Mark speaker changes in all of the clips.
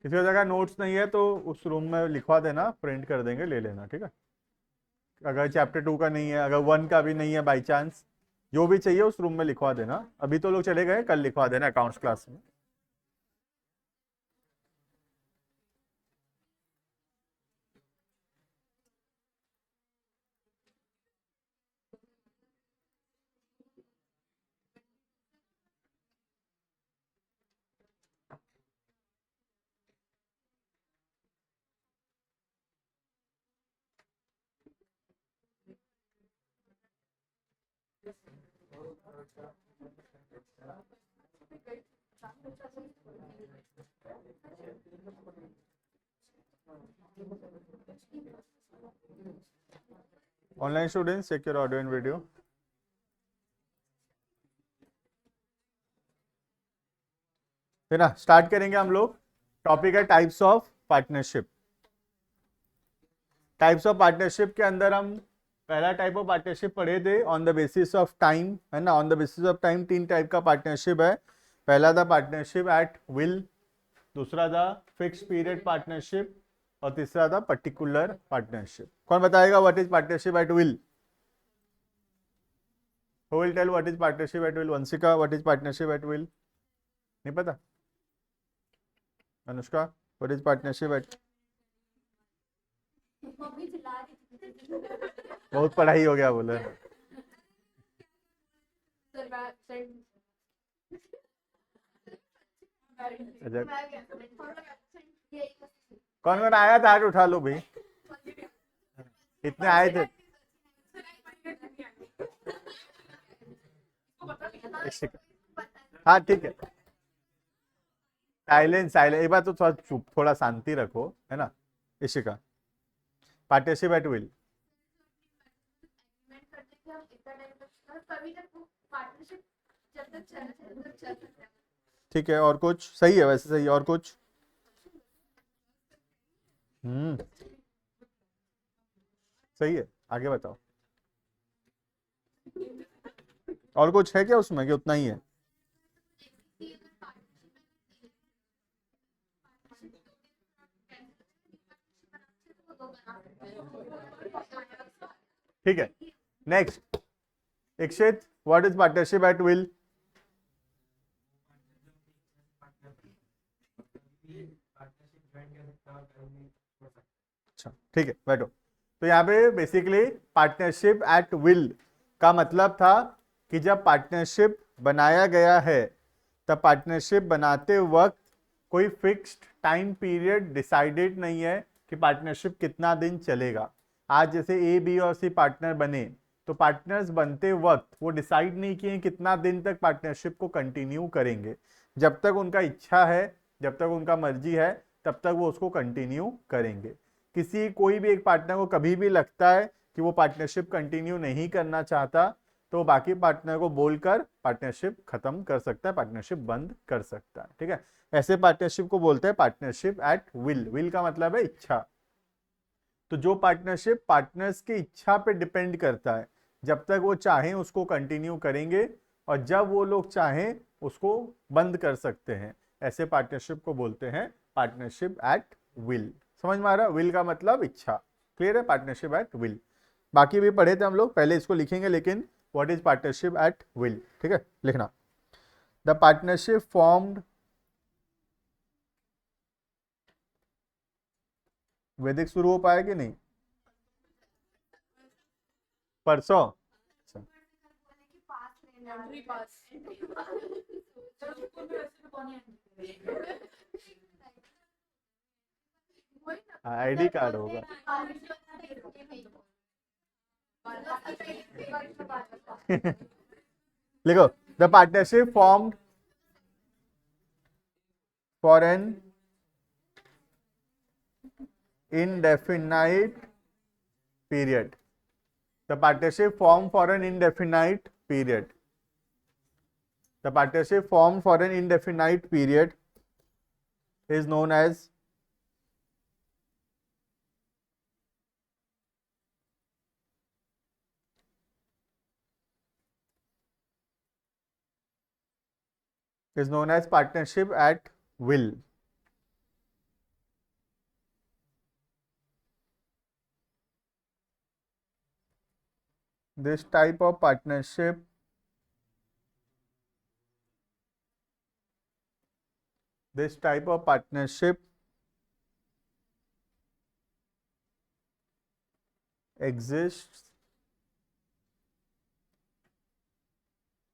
Speaker 1: किसी जगह नोट्स नहीं है तो उस रूम में लिखवा देना, प्रिंट कर देंगे, ले लेना, ठीक है। अगर चैप्टर 2 का नहीं है, अगर 1 का भी नहीं है बाई चांस, जो भी चाहिए उस रूम में लिखवा देना। अभी तो लोग चले गए, कल लिखवा देना अकाउंट्स क्लास में। Online students check your audio and video. है ना, स्टार्ट करेंगे हम लोग। टॉपिक है types of partnership. Types of partnership के अंदर हम पहला टाइप ऑफ पार्टनरशिप पढ़े थे on the basis of time, है ना। On the basis of time 3 type का पार्टनरशिप है। पहला था पार्टनरशिप एट विल, दूसरा था फिक्स पीरियड पार्टनरशिप, और तीसरा था पर्टिकुलर पार्टनरशिप। कौन बताएगा what is partnership at will? Who will tell what is partnership at will? Vanshika, what is partnership at will? नहीं पता? Anushka, what is partnership at? बहुत पढ़ाई हो गया बोले। अच्छा, कौन कौन आया था? हाथ उठा लो भाई, इतने आए थे। हाँ ठीक है, साइलेंस साइलेंस, एक बार तो थोड़ा चुप, थोड़ा शांति रखो, है ना। Ishika, partnership at will. ठीक है, और कुछ? सही है, वैसे सही है, और कुछ? हम्म, सही है, आगे बताओ। और कुछ है क्या उसमें, कि उतना ही है? ठीक है, next. Ikshit, what is partnership at will? अच्छा ठीक है, बैठो। तो यहाँ पे बेसिकली पार्टनरशिप एट विल का मतलब था कि जब पार्टनरशिप बनाया गया है, तब पार्टनरशिप बनाते वक्त कोई फिक्स्ड टाइम पीरियड डिसाइडेड नहीं है कि पार्टनरशिप कितना दिन चलेगा। आज जैसे ए बी और सी पार्टनर बने, तो पार्टनर्स बनते वक्त वो डिसाइड नहीं किए कितना दिन तक पार्टनरशिप को कंटिन्यू करेंगे। जब तक उनका इच्छा है, जब तक उनका मर्जी है, तब तक वो उसको कंटिन्यू करेंगे। किसी कोई भी एक पार्टनर को कभी भी लगता है कि वो पार्टनरशिप कंटिन्यू नहीं करना चाहता, तो बाकी पार्टनर को बोलकर पार्टनरशिप खत्म कर सकता है, पार्टनरशिप बंद कर सकता है, ठीक है। ऐसे पार्टनरशिप को बोलते हैं पार्टनरशिप एट विल। विल का मतलब है इच्छा। तो जो पार्टनरशिप पार्टनर्स की इच्छा पे डिपेंड करता है, जब तक वो चाहें उसको कंटिन्यू करेंगे, और जब वो लोग चाहें उसको बंद कर सकते हैं। ऐसे पार्टनरशिप को बोलते हैं पार्टनरशिप एट विल। समझ में आ रहा है? विल का मतलब इच्छा। क्लियर है? Partnership at will. बाकी भी पढ़े थे हम लोग, पहले इसको लिखेंगे, लेकिन what is partnership at will, ठीक है, लिखना। द पार्टनरशिप फॉर्म्ड, वैदिक शुरू हो पाया कि नहीं? परसों? अच्छा। आईडी कार्ड होगा। लिखो, the partnership formed for an indefinite period. The partnership formed for an indefinite period. The partnership formed for an indefinite period is known as partnership at will. this type of partnership exists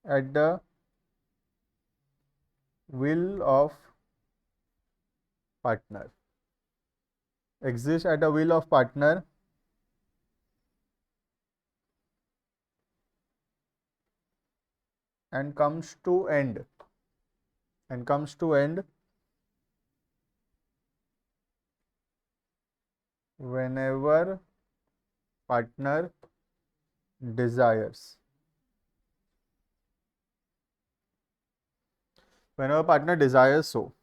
Speaker 1: at the will of partner. Exists at the will of partner and comes to end whenever partner desires. Whenever partner desires so.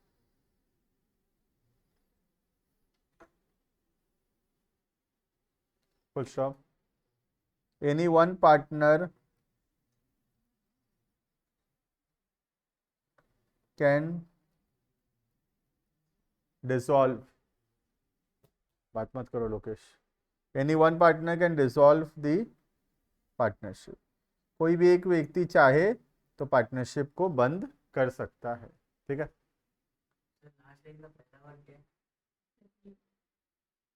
Speaker 1: Full stop. Any one partner can dissolve. बात मत करो Lokesh. Any one partner can dissolve the partnership. कोई भी एक व्यक्ति चाहे तो partnership को बंद कर सकता है. ठीक है.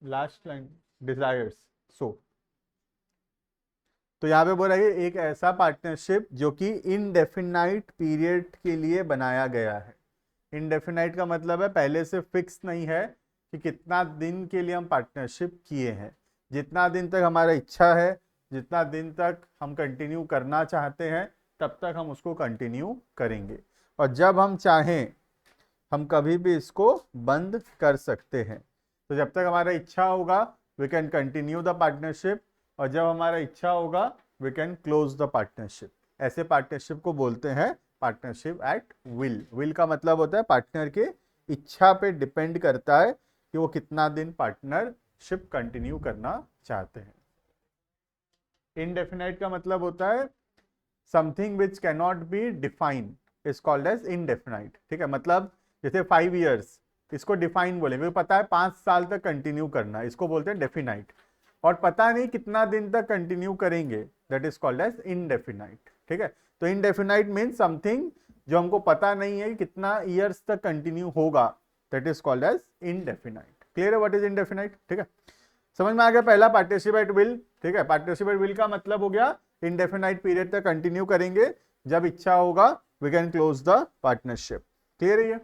Speaker 1: लास्ट लाइन डिजायर्स सो. तो यहाँ पे बोल रहा है एक ऐसा पार्टनरशिप जो कि इनडेफिनाइट पीरियड के लिए बनाया गया है. इनडेफिनाइट का मतलब है पहले से फिक्स नहीं है कि कितना दिन के लिए हम पार्टनरशिप किए हैं. जितना दिन तक हमारा इच्छा है, जितना दिन तक हम कंटिन्यू करना चाहते हैं, तब तक हम उसको कंटिन्यू करेंगे. और जब हम चाहें हम कभी भी इसको बंद कर सकते हैं. तो जब तक हमारा इच्छा होगा we can continue the partnership, और जब हमारा इच्छा होगा we can close the partnership. ऐसे पार्टनरशिप को बोलते हैं पार्टनरशिप एट विल. विल का मतलब होता है पार्टनर के इच्छा पे डिपेंड करता है कि वो कितना दिन पार्टनरशिप कंटिन्यू करना चाहते हैं. इनडेफिनाइट का मतलब होता है something which can not be defined is called as indefinite. ठीक है. मतलब जैसे 5 years, इसको डिफाइन बोलेंगे. पता है 5 साल तक कंटिन्यू करना, इसको बोलते हैं डेफिनाइट. और पता नहीं कितना दिन तक कंटिन्यू करेंगे, that is called as indefinite. ठीक है. तो इनडेफिनाइट मीन्स समथिंग जो हमको पता नहीं है कि कितना ईयर्स तक कंटिन्यू होगा, that is called as indefinite. Clear है व्हाट इज इनडेफिनाइट. ठीक है. समझ में आ गया पहला पार्टनरशिप एट विल. ठीक है. पार्टनरशिप एट विल का मतलब हो गया इनडेफिनाइट पीरियड तक कंटिन्यू करेंगे, जब इच्छा होगा we can close the partnership. Clear है ये.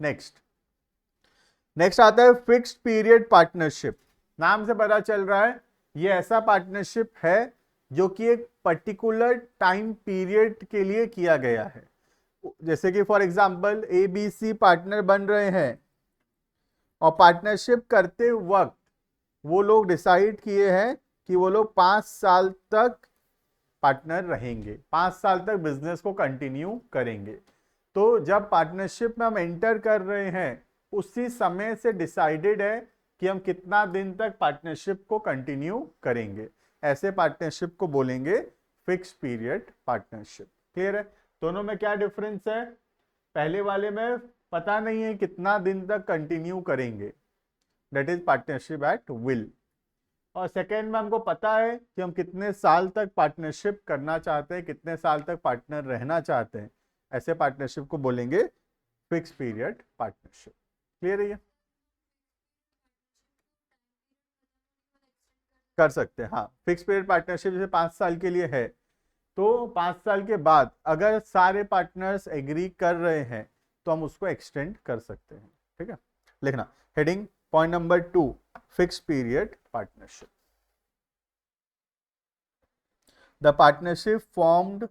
Speaker 1: नेक्स्ट आता है फिक्स्ड पीरियड पार्टनरशिप. नाम से पता चल रहा है ये ऐसा पार्टनरशिप है जो कि एक पर्टिकुलर टाइम पीरियड के लिए किया गया है. जैसे कि फॉर एग्जांपल ABC पार्टनर बन रहे हैं और पार्टनरशिप करते वक्त वो लोग डिसाइड किए हैं कि वो लोग 5 साल तक पार्टनर रहेंगे, 5 साल तक बिजनेस को कंटिन्यू करेंगे. तो जब पार्टनरशिप में हम एंटर कर रहे हैं उसी समय से डिसाइडेड है कि हम कितना दिन तक पार्टनरशिप को कंटिन्यू करेंगे. ऐसे पार्टनरशिप को बोलेंगे फिक्स पीरियड पार्टनरशिप. क्लियर है. दोनों में क्या डिफरेंस है. पहले वाले में पता नहीं है कितना दिन तक कंटिन्यू करेंगे, that is partnership at will. और सेकेंड में हमको पता है कि हम कितने साल तक पार्टनरशिप करना चाहते हैं, कितने साल तक पार्टनर रहना चाहते हैं. ऐसे पार्टनरशिप को बोलेंगे फिक्स पीरियड पार्टनरशिप. क्लियर है ये. कर सकते हैं. हाँ. फिक्स पीरियड पार्टनरशिप जैसे 5 साल के लिए है, तो 5 साल के बाद अगर सारे पार्टनर्स एग्री कर रहे हैं तो हम उसको एक्सटेंड कर सकते हैं. ठीक है. लिखना heading point number 2 fix period partnership. The partnership formed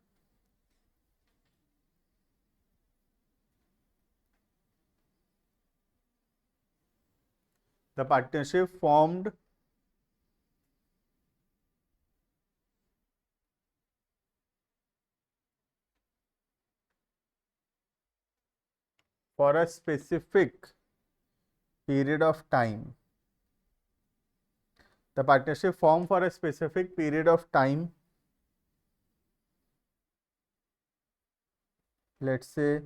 Speaker 1: for a specific period of time. The partnership formed for a specific period of time, let's say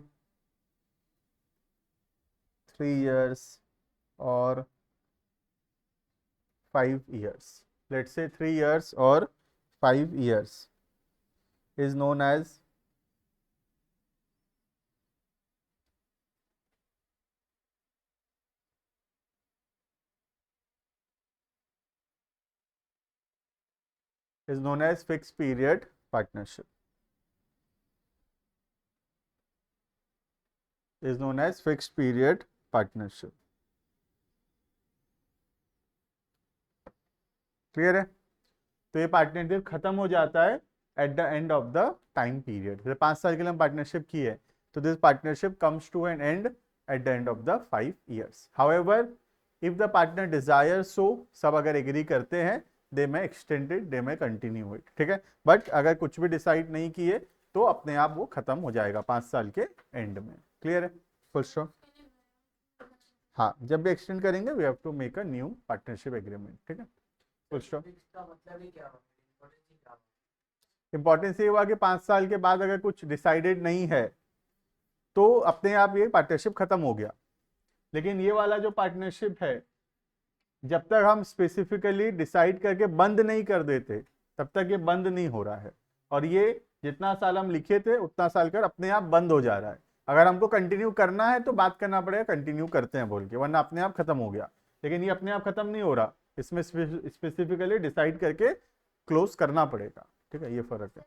Speaker 1: 3 years or 5 years. Let's say 3 years or 5 years is known as fixed period partnership. Is known as fixed period partnership. Clear है? तो ये partnership खत्म हो जाता है eight the end of the time period. जैसे 5 साल के लिए हम पार्टनरशिप की है, तो this partnership comes to an end at the end of the 5 years. However if the partner desire so, सब अगर एग्री करते हैं, दे में एक्सटेंडेड, दे में कंटिन्यू इट. ठीक है, बट अगर कुछ भी डिसाइड नहीं किए तो अपने आप वो खत्म हो जाएगा 5 साल के एंड में. क्लियर है? Full stop. हाँ, जब भी एक्सटेंड करेंगे we have to make a new partnership agreement. ठीक है, फुल स्टॉप. इंपॉर्टेंस ये हुआ कि 5 साल के बाद अगर कुछ डिसाइडेड नहीं है तो अपने आप ये पार्टनरशिप खत्म हो गया. लेकिन ये वाला जो पार्टनरशिप है, जब तक हम स्पेसिफिकली डिसाइड करके बंद नहीं कर देते तब तक ये बंद नहीं हो रहा है. और ये जितना साल हम लिखे थे उतना साल कर अपने आप बंद हो जा रहा है. अगर हमको कंटिन्यू करना है तो बात करना पड़ेगा कंटिन्यू करते हैं बोल के, वरना अपने आप खत्म हो गया. लेकिन ये अपने आप खत्म नहीं हो रहा, इसमें स्पेसिफिकली डिसाइड करके क्लोज करना पड़ेगा. ठीक है, ये फर्क है.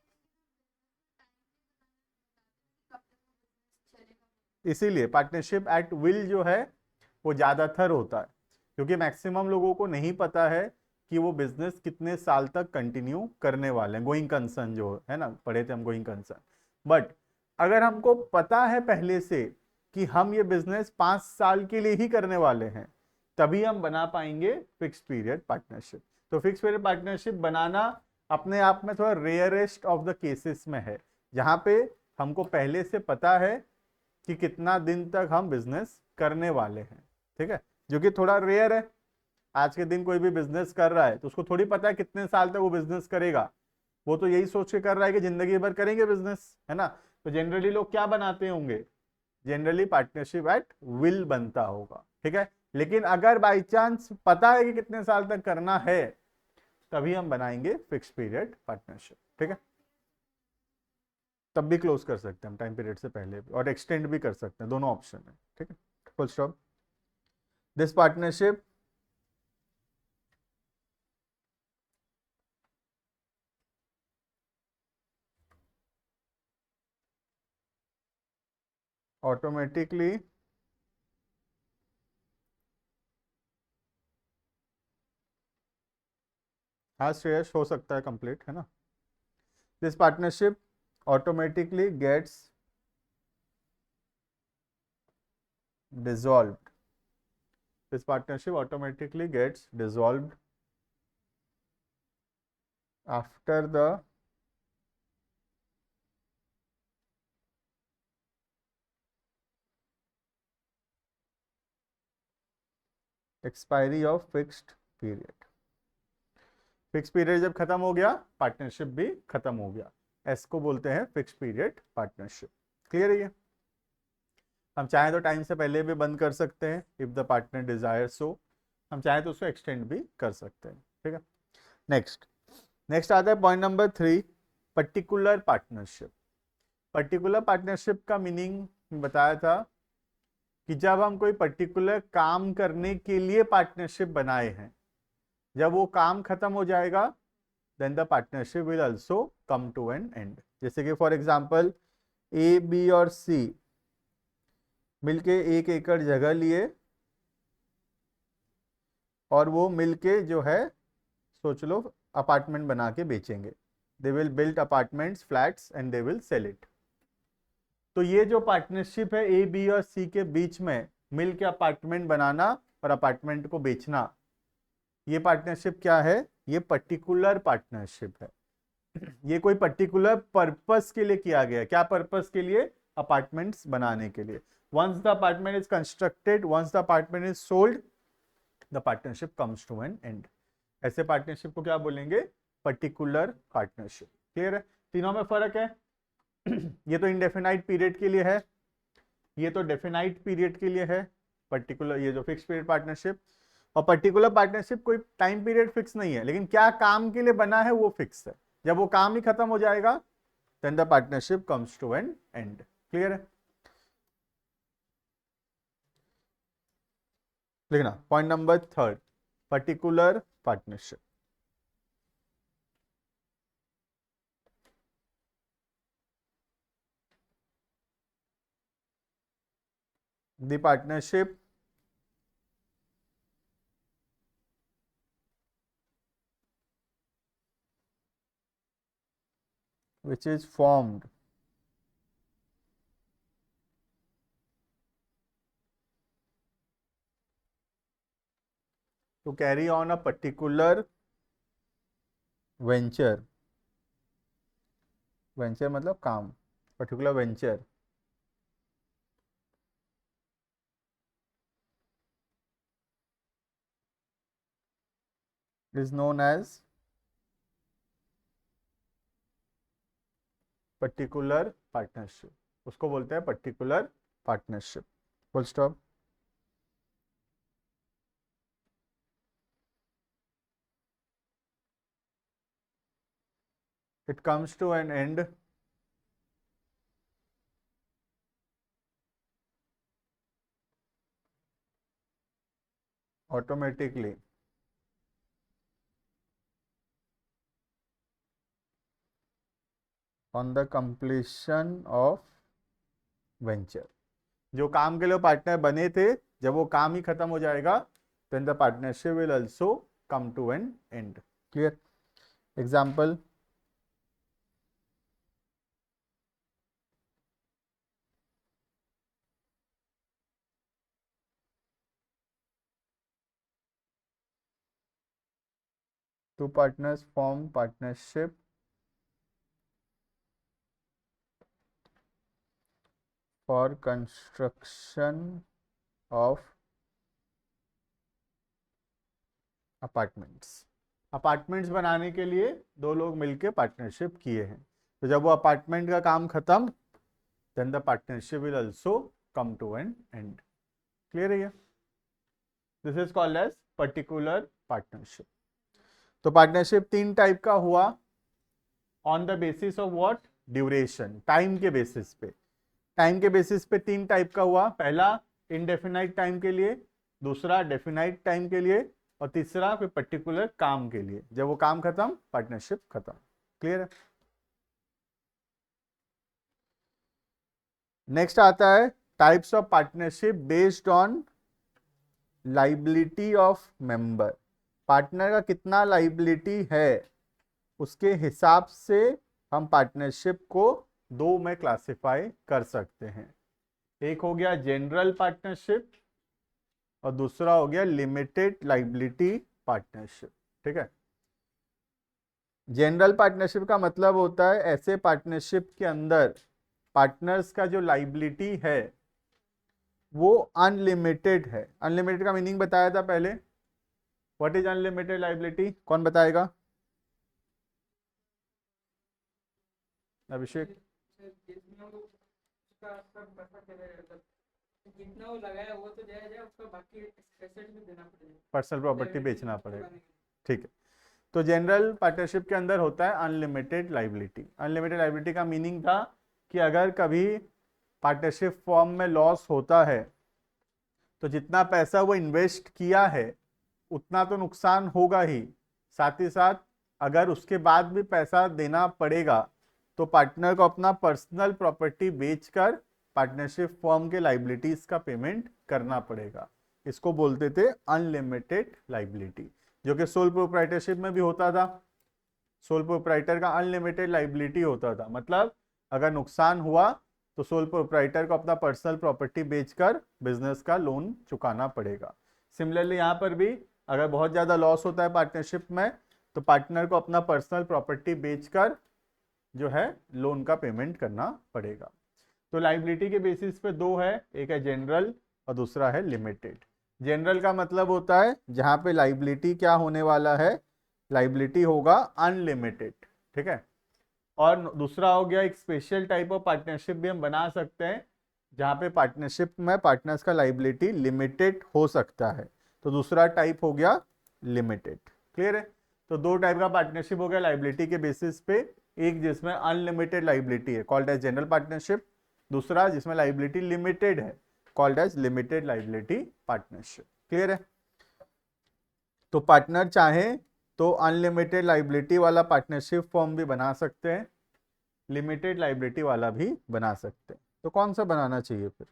Speaker 1: इसीलिए पार्टनरशिप एट विल जो है वो ज़्यादातर होता है, क्योंकि मैक्सिमम लोगों को नहीं पता है कि वो बिजनेस कितने साल तक कंटिन्यू करने वाले हैं. गोइंग कंसर्न जो है ना, पढ़े थे हम गोइंग कंसर्न. बट अगर हमको पता है पहले से कि हम ये बिजनेस 5 साल के लिए ही करने वाले हैं, तभी हम बना पाएंगे फिक्स पीरियड पार्टनरशिप. तो फिक्स पीरियड पार्टनरशिप बनाना अपने आप में थोड़ा रेयरेस्ट ऑफ द केसेस में है, जहां पे हमको पहले से पता है कि कितना दिन तक हम बिजनेस करने वाले हैं. ठीक है, जो कि थोड़ा रेयर है. आज के दिन कोई भी बिजनेस कर रहा है तो उसको थोड़ी पता है कितने साल तक वो बिजनेस करेगा. वो तो यही सोच के कर रहा है कि जिंदगी भर करेंगे बिजनेस, है ना. तो जनरली लोग क्या बनाते होंगे, जनरली पार्टनरशिप एट विल बनता होगा. ठीक है, लेकिन अगर बाई चांस पता है कि कितने साल तक करना है, तभी हम बनाएंगे फिक्स पीरियड पार्टनरशिप. ठीक है, तब भी क्लोज कर सकते हैं हम टाइम पीरियड से पहले भी, और एक्सटेंड भी कर सकते हैं, दोनों ऑप्शन है. ठीक है, full stop. This partnership automatically हाँ श्रेयस, हो सकता है कंप्लीट, है ना. This partnership automatically gets dissolved. This partnership automatically gets dissolved after the expiry of fixed period. Fix period जब खत्म हो गया, पार्टनरशिप भी खत्म हो गया. एस को बोलते हैं फिक्स पीरियड पार्टनरशिप. क्लियर है ये? हम चाहें तो टाइम से पहले भी बंद कर सकते हैं इफ द पार्टनर डिजायर सो. हम चाहें तो उसको एक्सटेंड भी कर सकते हैं. ठीक है, नेक्स्ट आता है point number 3, particular partnership. Particular partnership का मीनिंग बताया था कि जब हम कोई पर्टिकुलर काम करने के लिए पार्टनरशिप बनाए हैं, जब वो काम खत्म हो जाएगा then the partnership will also come to an end. जैसे कि फॉर एग्जांपल ए, बी और सी मिलके 1 एकड़ जगह लिए और वो मिलके जो है सोच लो अपार्टमेंट बना के बेचेंगे. They will build apartments, flats and they will sell it. तो ये जो पार्टनरशिप है ए, बी और सी के बीच में मिल के अपार्टमेंट बनाना और अपार्टमेंट को बेचना, ये पार्टनरशिप क्या है? ये पर्टिकुलर पार्टनरशिप है. ये कोई पर्टिकुलर पर्पस के लिए किया गया. क्या पर्पस के लिए? अपार्टमेंट्स बनाने के लिए. Once the apartment is constructed, once the apartment is sold, the partnership comes to an end. ऐसे पार्टनरशिप को क्या बोलेंगे? Particular partnership. क्लियर है? तीनों में फर्क है. ये तो इंडेफिनाइट पीरियड के लिए है, ये तो डेफिनाइट पीरियड के लिए है. पर्टिकुलर ये जो फिक्स पीरियड पार्टनरशिप, और पर्टिकुलर पार्टनरशिप कोई टाइम पीरियड फिक्स नहीं है, लेकिन क्या काम के लिए बना है वो फिक्स है. जब वो काम ही खत्म हो जाएगा then the partnership comes to an end. Clear है? लिखना point number 3, particular partnership. The partnership which is formed to carry on a particular venture, venture मतलब काम, particular venture is known as particular partnership, उसको बोलते हैं particular partnership. Full stop. it comes to an end automatically on the completion of venture। जो काम के लिए partner बने थे, जब वो काम ही खत्म हो जाएगा then the partnership will also come to an end। clear? example, two partners form partnership for construction of apartments. Apartments बनाने के लिए दो लोग मिलकर पार्टनरशिप किए हैं, तो जब वो अपार्टमेंट का काम खत्म then the partnership will also come to an end. Clear है? This is called as particular partnership. तो पार्टनरशिप 3 टाइप का हुआ, on the basis of what? Duration, time के बेसिस पे। टाइम के बेसिस पे 3 टाइप का हुआ, पहला इनडेफिनाइट टाइम के लिए, दूसरा डेफिनाइट टाइम के लिए, और तीसरा कोई पर्टिकुलर काम के लिए। जब वो काम खत्म पार्टनरशिप खत्म। क्लियर है? नेक्स्ट आता है types of partnership based on liability of member. Partner का कितना लाइबिलिटी है उसके हिसाब से हम पार्टनरशिप को 2 में क्लासिफाई कर सकते हैं। एक हो गया जनरल पार्टनरशिप और दूसरा हो गया लिमिटेड लाइबिलिटी पार्टनरशिप। ठीक है? जनरल पार्टनरशिप का मतलब होता है ऐसे पार्टनरशिप के अंदर पार्टनर्स का जो लाइबिलिटी है वो अनलिमिटेड है। अनलिमिटेड का मीनिंग बताया था पहले। What is unlimited liability? कौन बताएगा? अभिषेक।
Speaker 2: जितना वो लगाया वो तो जाएगा, उसका बाकी एसेट भी देना पड़ेगा,
Speaker 1: पर्सनल प्रॉपर्टी बेचना पड़ेगा। ठीक है, तो जनरल पार्टनरशिप के अंदर होता है अनलिमिटेड लाइबिलिटी। अनलिमिटेड लाइबिलिटी का मीनिंग था कि अगर कभी पार्टनरशिप फॉर्म में लॉस होता है तो जितना पैसा वो इन्वेस्ट किया है उतना तो नुकसान होगा ही, साथ ही साथ अगर उसके बाद भी पैसा देना पड़ेगा तो पार्टनर को अपना पर्सनल प्रॉपर्टी बेचकर पार्टनरशिप फॉर्म के लाइबिलिटीज का पेमेंट करना पड़ेगा। इसको बोलते थे अनलिमिटेड लाइबिलिटी, जो कि सोल प्रोप्राइटरशिप में भी होता था। सोल प्रोप्राइटर का अनलिमिटेड लाइबिलिटी होता था, मतलब अगर नुकसान हुआ तो सोल प्रोप्राइटर को अपना पर्सनल प्रॉपर्टी बेचकर बिजनेस का लोन चुकाना पड़ेगा। सिमिलरली यहाँ पर भी अगर बहुत ज़्यादा लॉस होता है पार्टनरशिप में तो पार्टनर को अपना पर्सनल प्रॉपर्टी बेचकर जो है लोन का पेमेंट करना पड़ेगा। तो लाइबिलिटी के बेसिस पे 2 है, एक है जनरल और दूसरा है लिमिटेड। जनरल का मतलब होता है जहाँ पे लाइबिलिटी क्या होने वाला है, लाइबिलिटी होगा अनलिमिटेड। ठीक है? और दूसरा हो गया एक स्पेशल टाइप ऑफ पार्टनरशिप भी हम बना सकते हैं जहाँ पे पार्टनरशिप में पार्टनर्स का लाइबिलिटी लिमिटेड हो सकता है, तो दूसरा टाइप हो गया लिमिटेड। क्लियर है? तो दो टाइप का पार्टनरशिप हो गया लाइबिलिटी के बेसिस पे, एक जिसमें अनलिमिटेड लाइबिलिटी है कॉल्ड एज जनरल पार्टनरशिप, दूसरा जिसमें लाइबिलिटी लिमिटेड है called as limited liability partnership. Clear है? तो पार्टनर चाहे तो अनलिमिटेड लाइबिलिटी वाला पार्टनरशिप फॉर्म भी बना सकते हैं, लिमिटेड लाइबिलिटी वाला भी बना सकते हैं। तो कौन सा बनाना चाहिए फिर?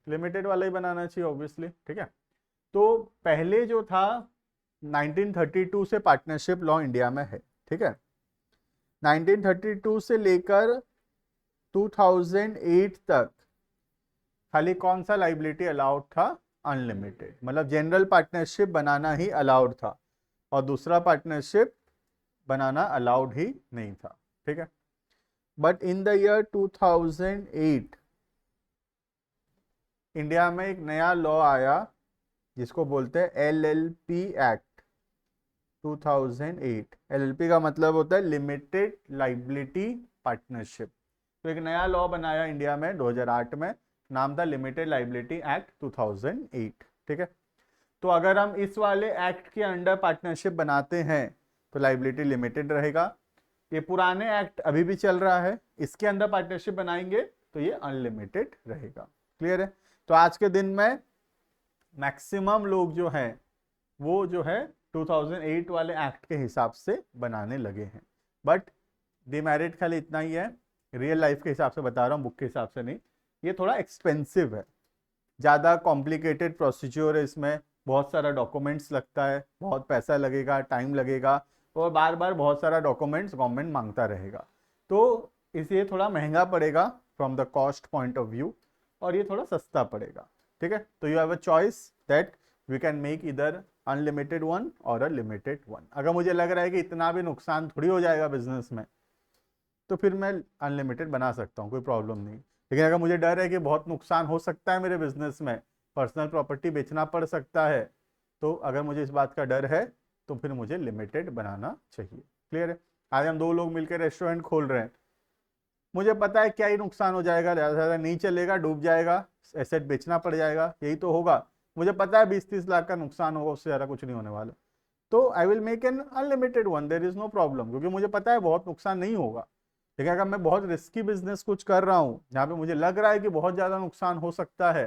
Speaker 1: लिमिटेड वाला ही बनाना चाहिए ऑब्वियसली। ठीक है, तो पहले जो था 1932 से पार्टनरशिप लॉ इंडिया में है। ठीक है, 1932 से लेकर 2008 तक खाली कौन सा लाइबिलिटी अलाउड था? अनलिमिटेड, मतलब जनरल पार्टनरशिप बनाना ही अलाउड था और दूसरा पार्टनरशिप बनाना अलाउड ही नहीं था। ठीक है, but in the year 2008 India में एक नया लॉ आया जिसको बोलते हैं एलएलपी एक्ट 2008। एलएलपी का मतलब होता है लिमिटेड लाइबिलिटी पार्टनरशिप। तो एक नया लॉ बनाया इंडिया में 2008 में, नाम था लिमिटेड लाइबिलिटी एक्ट 2008। ठीक है, तो अगर हम इस वाले एक्ट के अंडर पार्टनरशिप बनाते हैं तो लाइबिलिटी लिमिटेड रहेगा। ये पुराने एक्ट अभी भी चल रहा है, इसके अंदर पार्टनरशिप बनाएंगे तो ये अनलिमिटेड रहेगा। क्लियर है? तो आज के दिन में मैक्सिमम लोग जो हैं वो जो है 2008 वाले एक्ट के हिसाब से बनाने लगे हैं। बट डिमेरिट खाली इतना ही है, रियल लाइफ के हिसाब से बता रहा हूँ, बुक के हिसाब से नहीं। ये थोड़ा एक्सपेंसिव है, ज़्यादा कॉम्प्लिकेटेड प्रोसीजर है, इसमें बहुत सारा डॉक्यूमेंट्स लगता है, बहुत पैसा लगेगा, टाइम लगेगा और बार बार बहुत सारा डॉक्यूमेंट्स गवर्नमेंट मांगता रहेगा। तो इसलिए थोड़ा महंगा पड़ेगा from the cost point of view और ये थोड़ा सस्ता पड़ेगा। ठीक है, तो you have a choice that we can make इधर अनलिमिटेड वन और अ लिमिटेड वन। अगर मुझे लग रहा है कि इतना भी नुकसान थोड़ी हो जाएगा बिजनेस में तो फिर मैं अनलिमिटेड बना सकता हूँ, कोई प्रॉब्लम नहीं। लेकिन अगर मुझे डर है कि बहुत नुकसान हो सकता है मेरे बिजनेस में, पर्सनल प्रॉपर्टी बेचना पड़ सकता है, तो अगर मुझे इस बात का डर है तो फिर मुझे लिमिटेड बनाना चाहिए। क्लियर है? आज हम दो लोग मिलकर रेस्टोरेंट खोल रहे हैं, मुझे पता है क्या ही नुकसान हो जाएगा, ज़्यादा से ज़्यादा नहीं चलेगा, डूब जाएगा, एसेट बेचना पड़ जाएगा, यही तो होगा। मुझे पता है 20-30 लाख का नुकसान होगा, उससे ज़्यादा कुछ नहीं होने वाला। तो I will make an unlimited one, there is no problem, क्योंकि मुझे पता है बहुत नुकसान नहीं होगा। लेकिन अगर मैं बहुत रिस्की बिजनेस कुछ कर रहा हूँ जहाँ पे मुझे लग रहा है कि बहुत ज़्यादा नुकसान हो सकता है,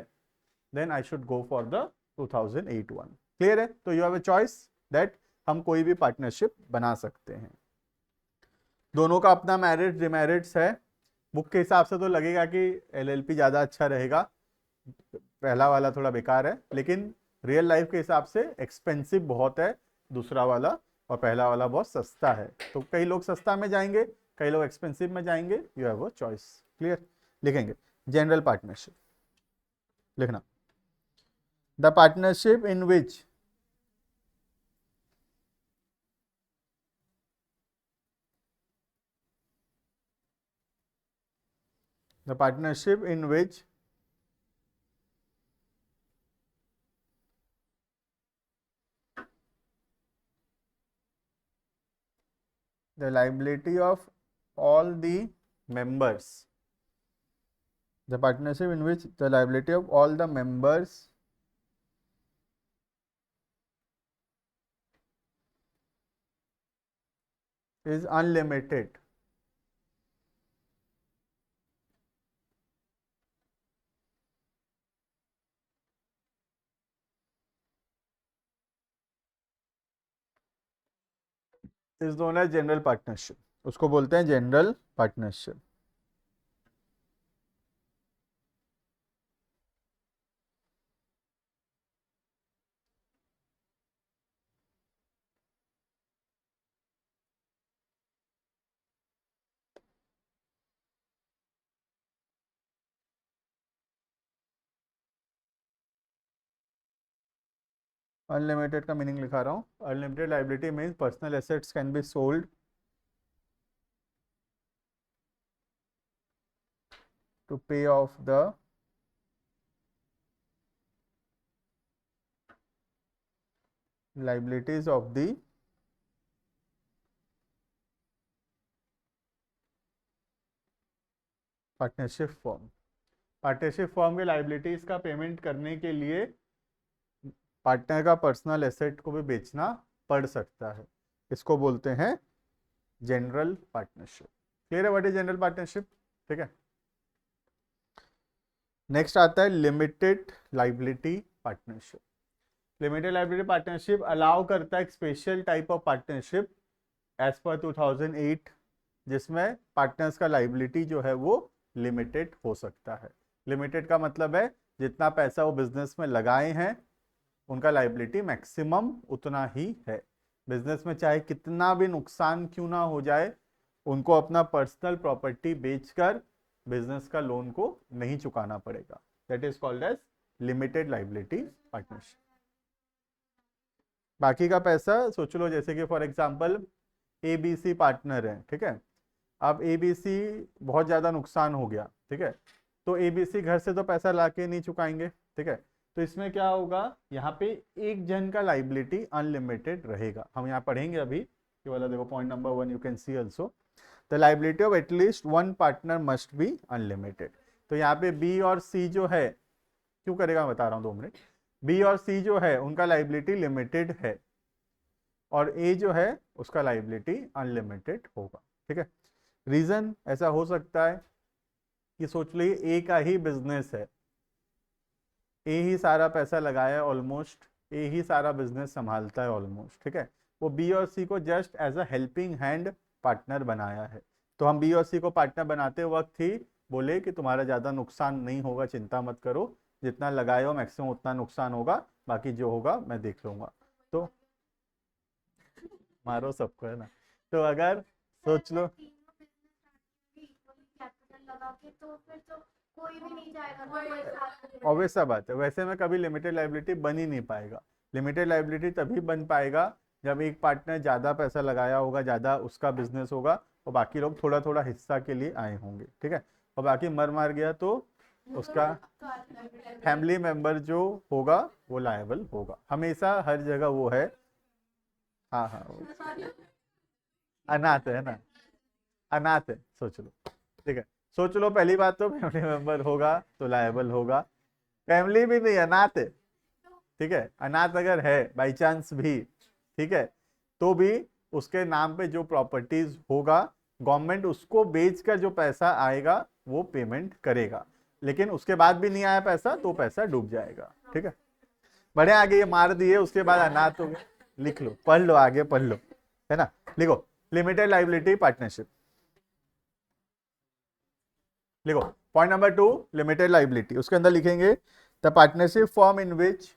Speaker 1: then I should go for the 2008 one. Clear है? तो you have a choice that हम कोई भी पार्टनरशिप बना सकते हैं। दोनों का अपना मेरिट डिमेरिट्स है। बुक के हिसाब से तो लगेगा कि एलएलपी ज़्यादा अच्छा रहेगा, पहला वाला थोड़ा बेकार है, लेकिन रियल लाइफ के हिसाब से एक्सपेंसिव बहुत है दूसरा वाला और पहला वाला बहुत सस्ता है। तो कई लोग सस्ता में जाएंगे, कई लोग एक्सपेंसिव में जाएंगे, you have a choice. Clear? लिखेंगे जनरल पार्टनरशिप, लिखना the partnership in which the partnership in which the liability of all the members, the partnership in which the liability of all the members is unlimited. Is known as general partnership, उसको बोलते हैं general partnership. Unlimited का meaning लिखा रहा हूँ। Unlimited liability means personal assets can be sold to pay off the liabilities of the partnership form. Partnership form के liabilities का payment करने के लिए पार्टनर का पर्सनल एसेट को भी बेचना पड़ सकता है, इसको बोलते हैं जनरल पार्टनरशिप। क्लियर है व्हाट इज जनरल पार्टनरशिप? ठीक है। नेक्स्ट आता है limited liability partnership. Limited liability partnership allow करता है एक special type of partnership as पर 2008, जिसमें पार्टनर्स का लाइबिलिटी जो है वो लिमिटेड हो सकता है। लिमिटेड का मतलब है जितना पैसा वो बिजनेस में लगाए हैं उनका लाइबिलिटी मैक्सिमम उतना ही है। बिजनेस में चाहे कितना भी नुकसान क्यों ना हो जाए, उनको अपना पर्सनल प्रॉपर्टी बेचकर बिजनेस का लोन को नहीं चुकाना पड़ेगा। That is called as limited liability partnership. बाकी का पैसा सोच लो, जैसे कि फॉर एग्जांपल ABC पार्टनर है, ठीक है। अब ABC बहुत ज़्यादा नुकसान हो गया, ठीक है, तो ABC घर से तो पैसा लाके नहीं चुकाएंगे, ठीक है। तो इसमें क्या होगा, यहाँ पे एक जन का लाइबिलिटी अनलिमिटेड रहेगा। हम यहाँ पढ़ेंगे अभी, ये वाला देखो point number 1, you can see also the liability of at least one partner must be unlimited. तो यहाँ पे B और C जो है, क्यों करेगा बता रहा हूँ 2 मिनट। B और C जो है उनका लाइबिलिटी लिमिटेड है और A जो है उसका लाइबिलिटी अनलिमिटेड होगा, ठीक है। रीजन ऐसा हो सकता है कि सोच लीजिए A का ही बिजनेस है, A ही सारा पैसा लगाया है ऑलमोस्ट, A ही सारा बिजनेस संभालता है ऑलमोस्ट, ठीक है। वो B और C को just as a helping hand partner बनाया है। तो हम B और C को पार्टनर बनाते वक्त ही बोले कि तुम्हारा ज़्यादा नुकसान नहीं होगा, चिंता मत करो, जितना लगाए हो मैक्सिमम उतना नुकसान होगा, बाकी जो होगा मैं देख लूंगा। तो मारो सबको, है ना। तो अगर सोच लो, ऑब्वियस सा बात है, वैसे में कभी लिमिटेड लाइबिलिटी बन ही नहीं पाएगा। लिमिटेड लाइबिलिटी तभी बन पाएगा जब एक पार्टनर ज़्यादा पैसा लगाया होगा, ज़्यादा उसका बिजनेस होगा और बाकी लोग थोड़ा थोड़ा हिस्सा के लिए आए होंगे, ठीक है। और बाकी मर मार गया तो उसका फैमिली मेंबर जो होगा वो लायबल होगा, हमेशा हर जगह वो है। हाँ हाँ, अनाथ है ना, अनाथ है, सोच लो, ठीक है। सोच लो पहली बात तो फैमिली मेंबर होगा तो लायबल होगा, फैमिली भी नहीं, अनाथ है, ठीक है। अनाथ अगर है बाई चांस भी, ठीक है, तो भी उसके नाम पे जो प्रॉपर्टीज होगा गवर्नमेंट उसको बेचकर जो पैसा आएगा वो पेमेंट करेगा, लेकिन उसके बाद भी नहीं आया पैसा तो पैसा डूब जाएगा, ठीक है। बड़े आगे ये मार दिए, उसके बाद अनाथ हो गए, लिख लो, पढ़ लो, आगे पढ़ लो, है ना। लिखो लिमिटेड लाइबिलिटी पार्टनरशिप, लिखो पॉइंट नंबर 2 लिमिटेड लाइबिलिटी, उसके अंदर लिखेंगे the partnership form in which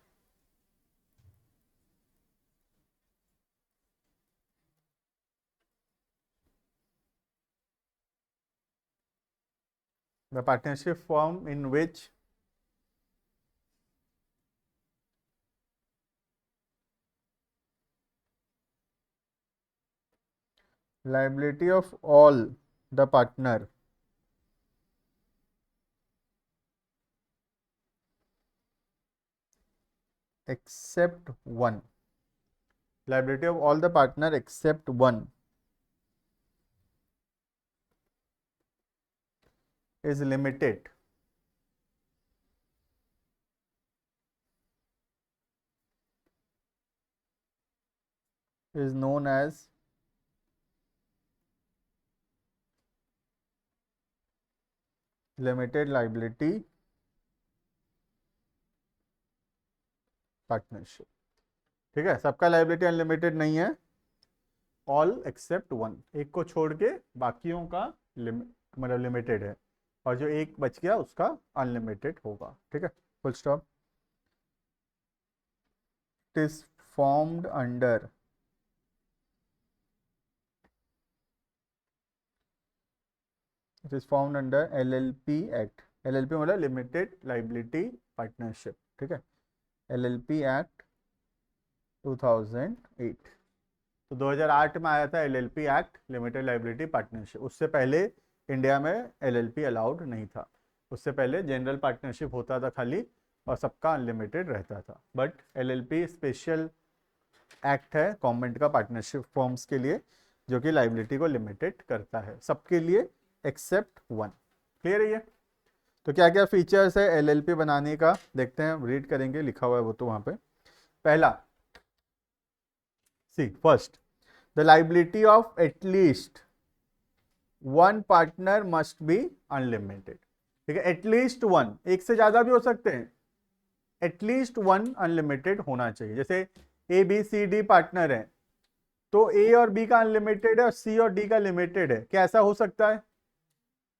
Speaker 1: the partnership form in which liability of all the partner except one, liability of all the partner except one is limited is known as limited liability partnership, ठीक है। सबका liability unlimited नहीं है, all except one, एक को छोड़ के बाकियों का मतलब लिमिटेड है, और जो एक बच गया उसका अनलिमिटेड होगा, ठीक है। Full stop. It is formed under LLP act. LLP मतलब लिमिटेड लाइबिलिटी पार्टनरशिप, ठीक है। LLP एक्ट 2008, तो 2008 में आया था LLP act, limited liability partnership. उससे पहले इंडिया में LLP अलाउड नहीं था, उससे पहले जनरल पार्टनरशिप होता था खाली और सबका अनलिमिटेड रहता था। बट LLP स्पेशल एक्ट है गवर्नमेंट का पार्टनरशिप फॉर्म्स के लिए, जो कि लाइबिलिटी को लिमिटेड करता है सबके लिए एक्सेप्ट वन। क्लियर है ये? तो क्या क्या फीचर्स है LLP बनाने का, देखते हैं, रीड करेंगे, लिखा हुआ है वो तो वहां पे। पहला, C first, the liability of at least one partner must be unlimited. ठीक है, एटलीस्ट वन, एक से ज्यादा भी हो सकते हैं, एटलीस्ट वन अनलिमिटेड होना चाहिए। जैसे A B C D partner है, तो ए और बी का अनलिमिटेड है और सी और डी का लिमिटेड है, क्या ऐसा हो सकता है?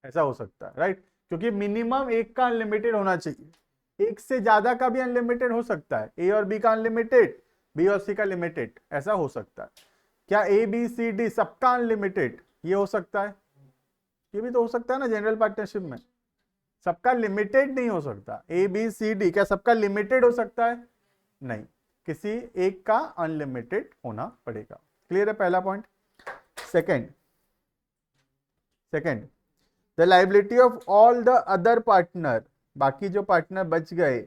Speaker 1: ऐसा हो सकता है, राइट, क्योंकि मिनिमम एक का अनलिमिटेड होना चाहिए। एक से ज्यादा का भी अनलिमिटेड हो सकता है, ए और बी का अनलिमिटेड, बी और सी का लिमिटेड, ऐसा हो सकता है। क्या ए बी सी डी सबका अनलिमिटेड, ये हो सकता है? ये भी तो हो सकता है ना जनरल पार्टनरशिप में, सबका लिमिटेड नहीं हो सकता। ए बी सी डी क्या सबका लिमिटेड हो सकता है? नहीं, किसी एक का अनलिमिटेड होना पड़ेगा। क्लियर है पहला point. Second, the liability of all the other partner, बाकी जो पार्टनर बच गए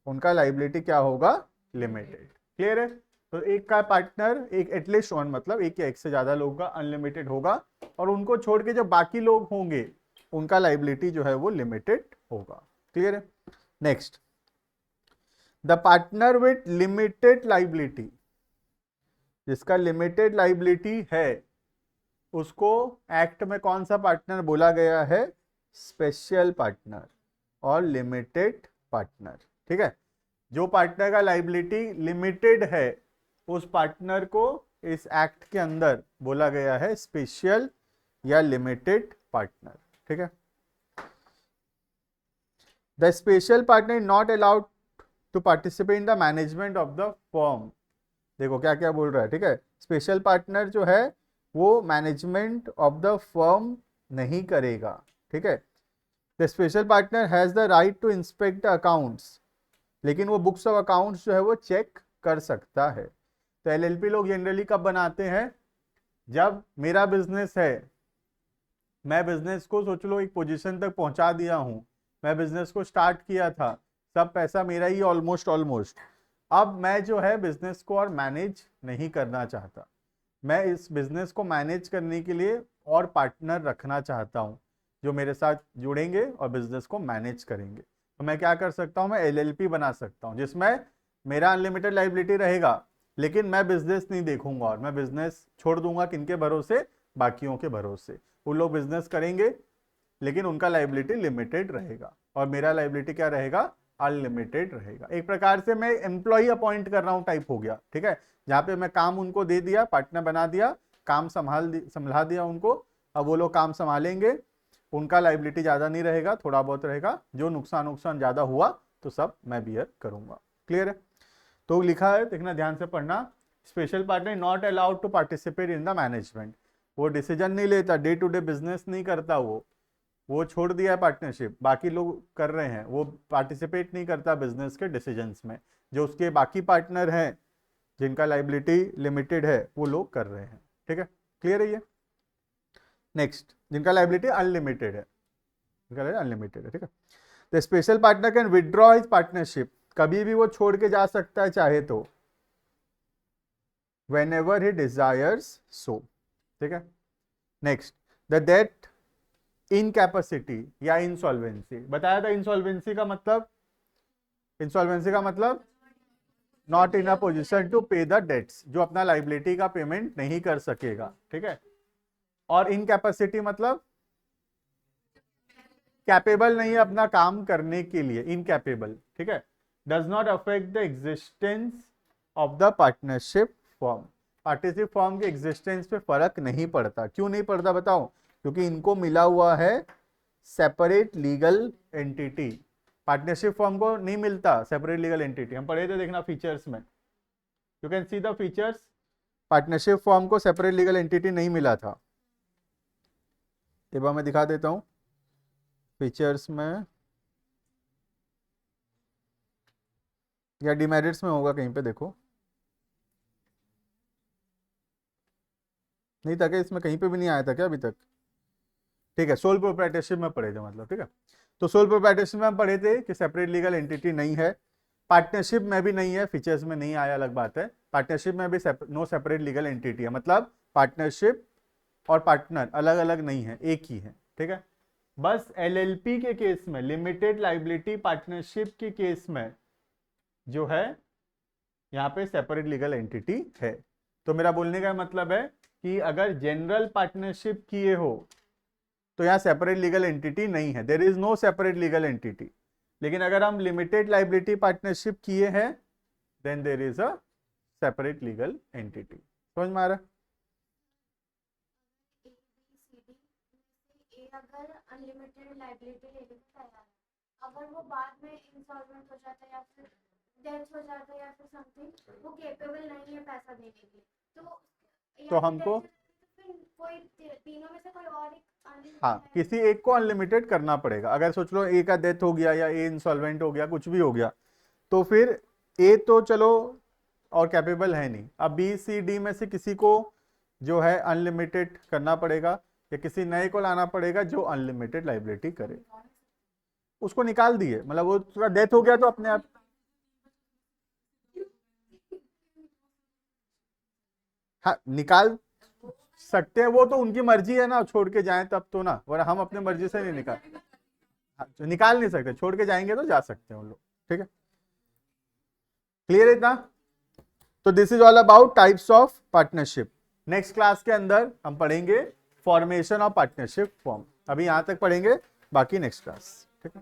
Speaker 1: उनका लाइबिलिटी क्या होगा? लिमिटेड। क्लियर है, तो एक का पार्टनर, एक एटलीस्ट वन मतलब एक या एक से ज्यादा लोगों का अनलिमिटेड होगा, और उनको छोड़ के जो बाकी लोग होंगे उनका लाइबिलिटी जो है वो लिमिटेड होगा। क्लियर है। Next, the partner with limited liability, जिसका लिमिटेड लाइबिलिटी है उसको एक्ट में कौन सा पार्टनर बोला गया है? स्पेशल पार्टनर और लिमिटेड पार्टनर। ठीक है, जो पार्टनर का लाइबिलिटी लिमिटेड है उस पार्टनर को इस एक्ट के अंदर बोला गया है स्पेशल या लिमिटेड पार्टनर। ठीक है, the special partner not allowed to participate in the management of the firm. देखो क्या क्या बोल रहा है। ठीक है, स्पेशल पार्टनर जो है वो मैनेजमेंट ऑफ द फर्म नहीं करेगा। ठीक है, the special partner has the right to inspect the accounts, लेकिन वो बुक्स ऑफ अकाउंट्स जो है वो चेक कर सकता है। तो एलएलपी लोग जनरली कब बनाते हैं? जब मेरा बिजनेस है, मैं बिजनेस को सोच लो एक पोजीशन तक पहुंचा दिया हूं, मैं बिजनेस को स्टार्ट किया था, सब पैसा मेरा ही ऑलमोस्ट, अब मैं जो है बिजनेस को और मैनेज नहीं करना चाहता, मैं इस बिजनेस को मैनेज करने के लिए और पार्टनर रखना चाहता हूं जो मेरे साथ जुड़ेंगे और बिजनेस को मैनेज करेंगे। तो मैं क्या कर सकता हूं? मैं एलएलपी बना सकता हूं जिसमें मेरा अनलिमिटेड लाइबिलिटी रहेगा, लेकिन मैं बिजनेस नहीं देखूंगा और मैं बिजनेस छोड़ दूंगा किनके भरोसे? बाकियों के भरोसे। वो लोग बिजनेस करेंगे लेकिन उनका लाइबिलिटी लिमिटेड रहेगा और मेरा लाइबिलिटी क्या रहेगा? अनलिमिटेड रहेगा। एक प्रकार से मैं एम्प्लॉय अपॉइंट कर रहा हूं टाइप हो गया। ठीक है, जहां पे मैं काम उनको दे दिया, पार्टनर बना दिया, काम संभाला दिया उनको, अब वो लोग काम संभालेंगे, उनका लाइबिलिटी ज्यादा नहीं रहेगा, थोड़ा बहुत रहेगा, जो नुकसान ज्यादा हुआ तो सब मैं बियर करूंगा। क्लियर है। तो लिखा है, देखना ध्यान से पढ़ना, special partner not allowed to participate in the management. वो डिसीजन नहीं लेता, डे टू डे बिजनेस नहीं करता, वो छोड़ दिया है पार्टनरशिप, बाकी लोग कर रहे हैं, वो पार्टिसिपेट नहीं करता बिजनेस के डिसीजंस में। जो उसके बाकी पार्टनर हैं जिनका लाइबिलिटी लिमिटेड है वो लोग कर रहे हैं। ठीक है, क्लियर है ये। नेक्स्ट, जिनका लाइबिलिटी अनलिमिटेड है, अनलिमिटेड है। ठीक है, the special partner can withdraw his partnership, कभी भी वो छोड़ के जा सकता है चाहे तो, whenever he desires so। ठीक है, नेक्स्ट, द डेट इनकैपेसिटी या इंसॉल्वेंसी, बताया था इंसॉल्वेंसी का मतलब, not in a position to pay the debts, जो अपना लाइबिलिटी का पेमेंट नहीं कर सकेगा। ठीक है, और इनकैपेसिटी मतलब कैपेबल नहीं है अपना काम करने के लिए, इनकैपेबल। ठीक है, does not affect the existence of the partnership form, partnership form के एग्जिस्टेंस पे फर्क नहीं पड़ता। क्यों नहीं पड़ता बताओ? क्योंकि इनको मिला हुआ है separate legal entity, partnership form को नहीं मिलता सेपरेट लीगल एंटिटी। हम पढ़े थे, देखना फीचर्स में, you can see the features, partnership form को सेपरेट लीगल एंटिटी नहीं मिला था। एक बार मैं दिखा देता हूं फीचर्स में, या डिमेरिट्स में होगा कहीं पे, देखो नहीं था क्या इसमें? कहीं पे भी नहीं आया था क्या अभी तक? ठीक है, सोल प्रोप्राइटरशिप में पढ़े थे मतलब। ठीक है, तो सोल प्रोप्राइटरशिप में हम पढ़े थे कि सेपरेट लीगल एंटिटी नहीं है, पार्टनरशिप में भी नहीं है, फीचर्स में नहीं आया, अलग बात है। पार्टनरशिप में भी नो सेपरेट लीगल एंटिटी है, मतलब पार्टनरशिप और पार्टनर अलग अलग नहीं है, एक ही है। ठीक है, बस एलएलपी के केस में, लिमिटेड लाइबिलिटी पार्टनरशिप के केस में जो है यहाँ पे सेपरेट लीगल एंटिटी है। तो मेरा बोलने का मतलब है कि अगर जनरल पार्टनरशिप किए हो तो यहाँ सेपरेट लीगल एंटिटी नहीं है, there is no separate legal entity. लेकिन अगर हम लिमिटेड लाइबिलिटी पार्टनरशिप किए हैं then there is a separate legal entity. समझ में आ रहा है?
Speaker 3: ए अगर अनलिमिटेड लायबिलिटी लेने को तैयार है, अगर वो बाद में इंसॉल्वेंट हो जाता है या फिर डेथ हो जाता है या फिर समथिंग, वो केपेबल नहीं है पैसा देने के लिए, तो
Speaker 1: तो हमको
Speaker 3: फिर कोई तीनों में से कोई और एक
Speaker 1: हाँ किसी एक को अनलिमिटेड करना पड़ेगा। अगर सोच लो ए का डेथ हो गया या ए इंसॉल्वेंट हो गया, कुछ भी हो गया, तो फिर ए तो चलो और कैपेबल है नहीं, अब बी सी डी में से किसी को जो है अनलिमिटेड करना पड़ेगा या किसी नए को लाना पड़ेगा जो अनलिमिटेड लाइबिलिटी करे। उसको निकाल दिए, मतलब वो थोड़ा डेथ हो गया तो अपने आप हाँ निकाल सकते हैं, वो तो उनकी मर्जी है ना, छोड़ के जाएं तब तो ना, वरना हम अपने मर्जी से नहीं निकाल, हाँ, तो निकाल नहीं सकते, छोड़ के जाएंगे तो जा सकते हैं उन लोग। ठीक है, क्लियर है इतना? तो this is all about types of partnership. Next class के अंदर हम पढ़ेंगे फॉर्मेशन ऑफ पार्टनरशिप फॉर्म। अभी यहां तक पढ़ेंगे, बाकी नेक्स्ट क्लास। ठीक है।